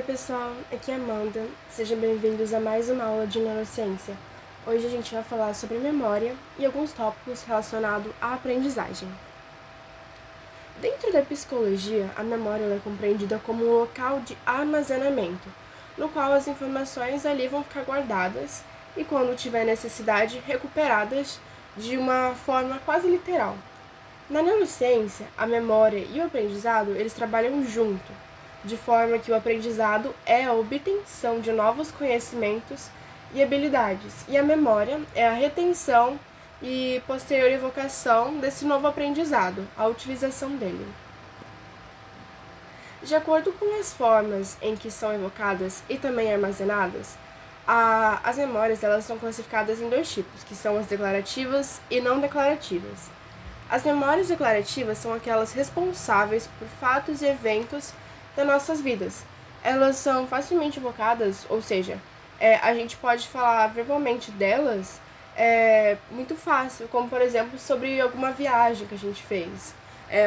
pessoal, aqui é Amanda. Sejam bem-vindos a mais uma aula de neurociência. Hoje a gente vai falar sobre memória e alguns tópicos relacionados à aprendizagem. Dentro da psicologia, a memória é compreendida como um local de armazenamento, no qual as informações ali vão ficar guardadas e, quando tiver necessidade, recuperadas de uma forma quase literal. Na neurociência, a memória e o aprendizado, eles trabalham junto, de forma que o aprendizado é a obtenção de novos conhecimentos e habilidades, e a memória é a retenção e posterior evocação desse novo aprendizado, a utilização dele. De acordo com as formas em que são evocadas e também armazenadas, as memórias elas são classificadas em dois tipos, que são as declarativas e não declarativas. As memórias declarativas são aquelas responsáveis por fatos e eventos das nossas vidas. Elas são facilmente evocadas, ou seja, a gente pode falar verbalmente delas muito fácil, como por exemplo sobre alguma viagem que a gente fez,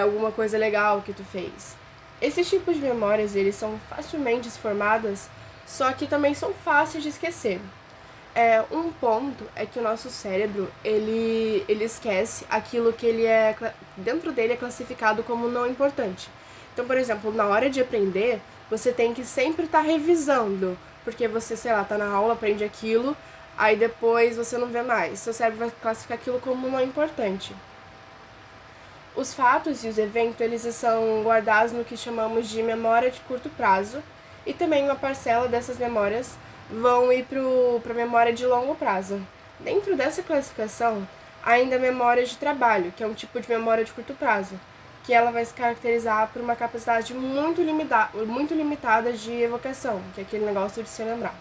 alguma coisa legal que tu fez. Esses tipos de memórias, eles são facilmente formadas, só que também são fáceis de esquecer. Um ponto é que o nosso cérebro, ele esquece aquilo que dentro dele é classificado como não importante. Então, por exemplo, na hora de aprender, você tem que sempre estar revisando, porque você, sei lá, tá na aula, aprende aquilo, aí depois você não vê mais. Seu cérebro vai classificar aquilo como não importante. Os fatos e os eventos, eles são guardados no que chamamos de memória de curto prazo, e também uma parcela dessas memórias vão ir para a memória de longo prazo. Dentro dessa classificação, ainda a memória de trabalho, que é um tipo de memória de curto prazo, que ela vai se caracterizar por uma capacidade muito limitada de evocação, que é aquele negócio de se lembrar.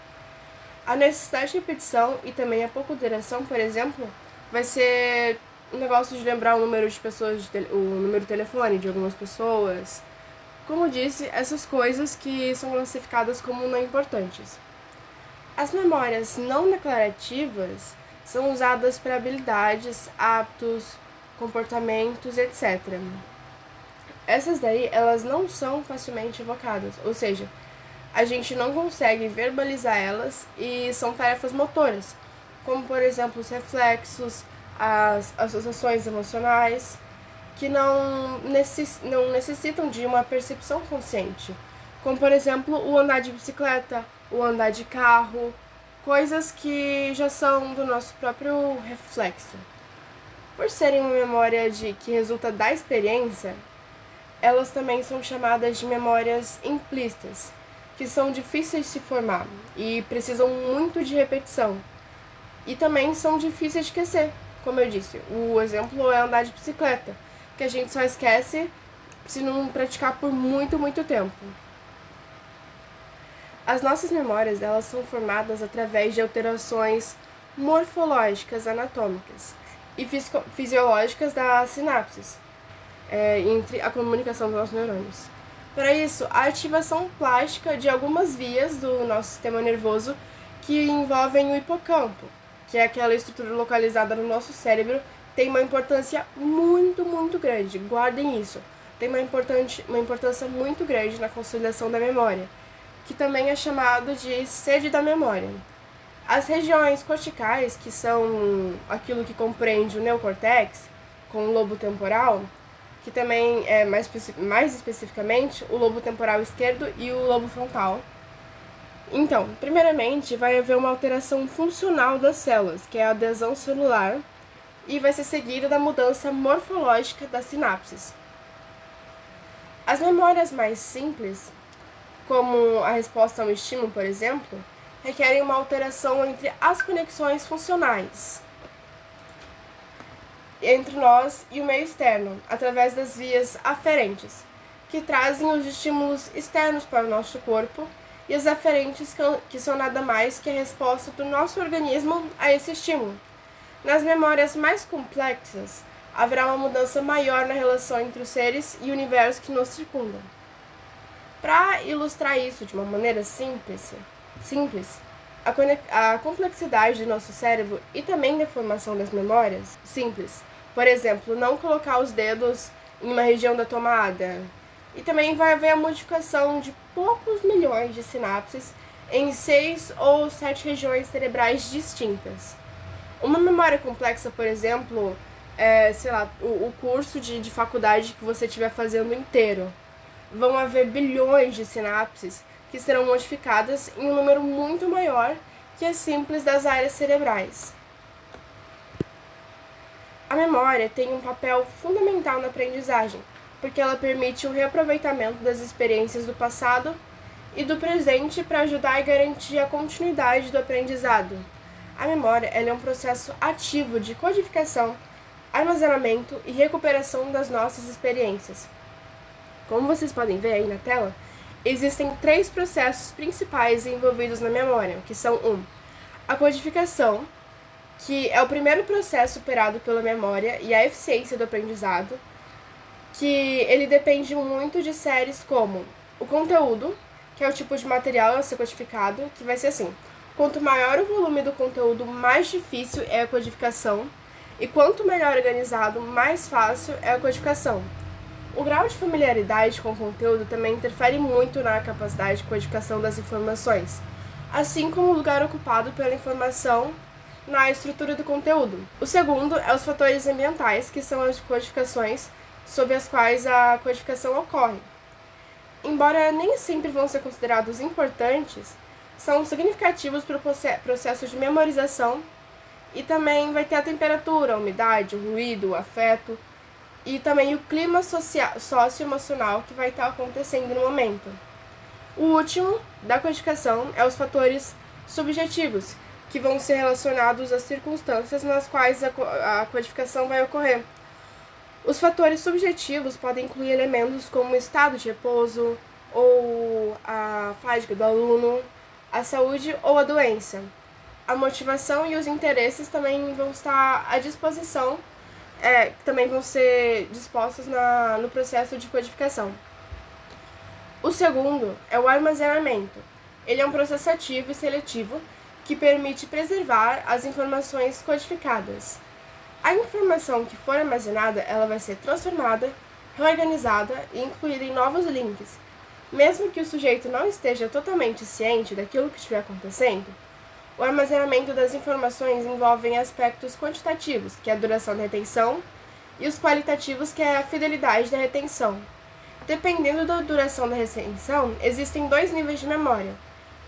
A necessidade de repetição e também a pouca duração, por exemplo, vai ser um negócio de lembrar o número de pessoas, o número de telefone de algumas pessoas. Como disse, essas coisas que são classificadas como não importantes. As memórias não declarativas são usadas para habilidades, hábitos, comportamentos, etc. Essas daí, elas não são facilmente evocadas, ou seja, a gente não consegue verbalizar elas e são tarefas motoras, como por exemplo os reflexos, as associações emocionais, que não necessitam de uma percepção consciente, como por exemplo o andar de bicicleta, o andar de carro, coisas que já são do nosso próprio reflexo. Por serem uma memória que resulta da experiência, elas também são chamadas de memórias implícitas, que são difíceis de se formar e precisam muito de repetição. E também são difíceis de esquecer, como eu disse. O exemplo é andar de bicicleta, que a gente só esquece se não praticar por muito, muito tempo. As nossas memórias, elas são formadas através de alterações morfológicas anatômicas e fisiológicas das sinapses, entre a comunicação dos nossos neurônios. Para isso, a ativação plástica de algumas vias do nosso sistema nervoso que envolvem o hipocampo, que é aquela estrutura localizada no nosso cérebro, tem uma importância muito, muito grande. Guardem isso. Tem uma importância muito grande na consolidação da memória, que também é chamado de sede da memória. As regiões corticais, que são aquilo que compreende o neocórtex, com o lobo temporal, que também é mais especificamente o lobo temporal esquerdo e o lobo frontal. Então, primeiramente, vai haver uma alteração funcional das células, que é a adesão celular, e vai ser seguida da mudança morfológica das sinapses. As memórias mais simples, como a resposta a um estímulo, por exemplo, requerem uma alteração entre as conexões funcionais entre nós e o meio externo, através das vias aferentes, que trazem os estímulos externos para o nosso corpo, e as aferentes, que são nada mais que a resposta do nosso organismo a esse estímulo. Nas memórias mais complexas, haverá uma mudança maior na relação entre os seres e o universo que nos circunda. Para ilustrar isso de uma maneira simples, a complexidade do nosso cérebro e também da formação das memórias simples. Por exemplo, não colocar os dedos em uma região da tomada, E também vai haver a modificação de poucos milhões de sinapses em 6 ou 7 regiões cerebrais distintas. Uma memória complexa, por exemplo, sei lá, o curso de faculdade que você estiver fazendo inteiro. Vão haver bilhões de sinapses que serão modificadas em um número muito maior que a simples das áreas cerebrais. A memória tem um papel fundamental na aprendizagem, porque ela permite o reaproveitamento das experiências do passado e do presente para ajudar e garantir a continuidade do aprendizado. A memória é um processo ativo de codificação, armazenamento e recuperação das nossas experiências. Como vocês podem ver aí na tela, existem 3 processos principais envolvidos na memória, que são a codificação, que é o primeiro processo operado pela memória e a eficiência do aprendizado, que ele depende muito de séries como o conteúdo, que é o tipo de material a ser codificado, que vai ser assim: quanto maior o volume do conteúdo, mais difícil é a codificação, e quanto melhor organizado, mais fácil é a codificação. O grau de familiaridade com o conteúdo também interfere muito na capacidade de codificação das informações, assim como o lugar ocupado pela informação na estrutura do conteúdo. O segundo é os fatores ambientais, que são as codificações sob as quais a codificação ocorre. Embora nem sempre vão ser considerados importantes, são significativos para o processo de memorização, e também vai ter a temperatura, a umidade, o ruído, o afeto e também o clima socioemocional que vai estar acontecendo no momento. O último da codificação é os fatores subjetivos, que vão ser relacionados às circunstâncias nas quais a codificação vai ocorrer. Os fatores subjetivos podem incluir elementos como o estado de repouso, ou a fadiga do aluno, a saúde ou a doença. A motivação e os interesses também vão estar à disposição, também vão ser dispostos no processo de codificação. O segundo é o armazenamento. Ele é um processo ativo e seletivo que permite preservar as informações codificadas. A informação que for armazenada, ela vai ser transformada, reorganizada e incluída em novos links. Mesmo que o sujeito não esteja totalmente ciente daquilo que estiver acontecendo, o armazenamento das informações envolve aspectos quantitativos, que é a duração da retenção, e os qualitativos, que é a fidelidade da retenção. Dependendo da duração da retenção, existem 2 níveis de memória,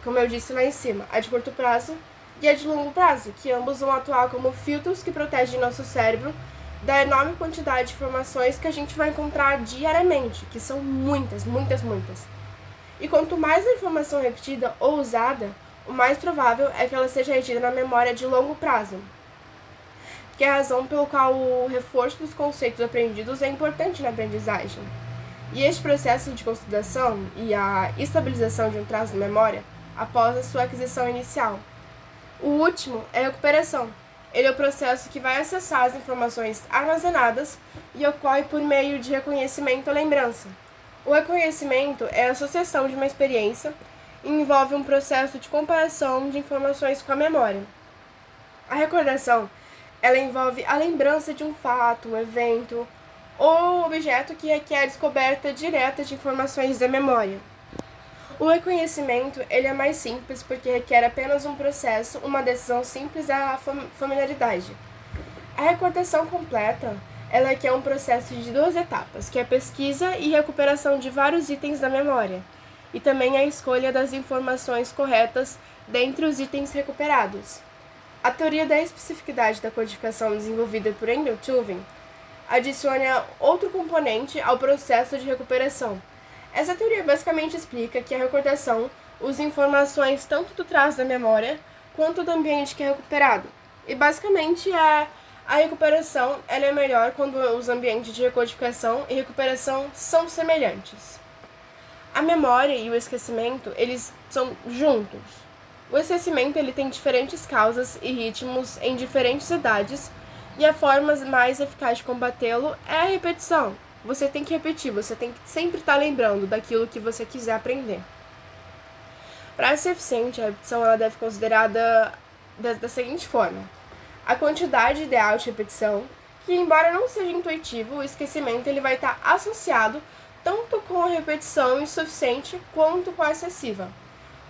como eu disse lá em cima, a de curto prazo e a de longo prazo, que ambos vão atuar como filtros que protegem nosso cérebro da enorme quantidade de informações que a gente vai encontrar diariamente, que são muitas, muitas, muitas. E quanto mais a informação repetida ou usada, o mais provável é que ela seja retida na memória de longo prazo, que é a razão pelo qual o reforço dos conceitos aprendidos é importante na aprendizagem. E este processo de consolidação e a estabilização de um traço de memória após a sua aquisição inicial. O último é a recuperação. Ele é o processo que vai acessar as informações armazenadas e ocorre por meio de reconhecimento ou lembrança. O reconhecimento é a associação de uma experiência e envolve um processo de comparação de informações com a memória. A recordação, ela envolve a lembrança de um fato, um evento ou objeto que requer a descoberta direta de informações da memória. O reconhecimento, ele é mais simples porque requer apenas um processo, uma decisão simples da familiaridade. A recordação completa, ela requer um processo de 2 etapas, que é a pesquisa e recuperação de vários itens da memória, e também a escolha das informações corretas dentre os itens recuperados. A teoria da especificidade da codificação desenvolvida por Andrew Tuvin adiciona outro componente ao processo de recuperação. Essa teoria basicamente explica que a recordação usa informações tanto do traço da memória quanto do ambiente que é recuperado. E basicamente a recuperação ela é melhor quando os ambientes de recodificação e recuperação são semelhantes. A memória e o esquecimento, eles são juntos. O esquecimento ele tem diferentes causas e ritmos em diferentes idades, e a forma mais eficaz de combatê-lo é a repetição. Você tem que repetir, você tem que sempre estar lembrando daquilo que você quiser aprender. Para ser eficiente, a repetição ela deve ser considerada da seguinte forma: a quantidade ideal de repetição, que embora não seja intuitivo, o esquecimento ele vai estar associado tanto com a repetição insuficiente quanto com a excessiva.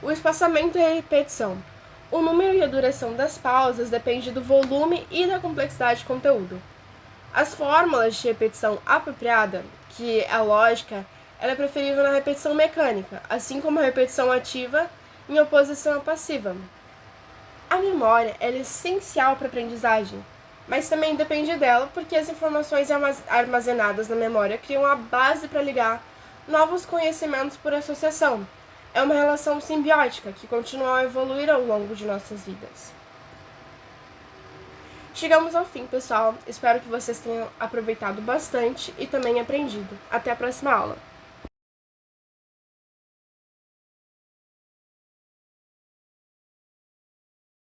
O espaçamento e a repetição. O número e a duração das pausas depende do volume e da complexidade de conteúdo. As fórmulas de repetição apropriada, que é a lógica, ela é preferível na repetição mecânica, assim como a repetição ativa em oposição à passiva. A memória é essencial para a aprendizagem, mas também depende dela porque as informações armazenadas na memória criam a base para ligar novos conhecimentos por associação. É uma relação simbiótica que continua a evoluir ao longo de nossas vidas. Chegamos ao fim, pessoal. Espero que vocês tenham aproveitado bastante e também aprendido. Até a próxima aula!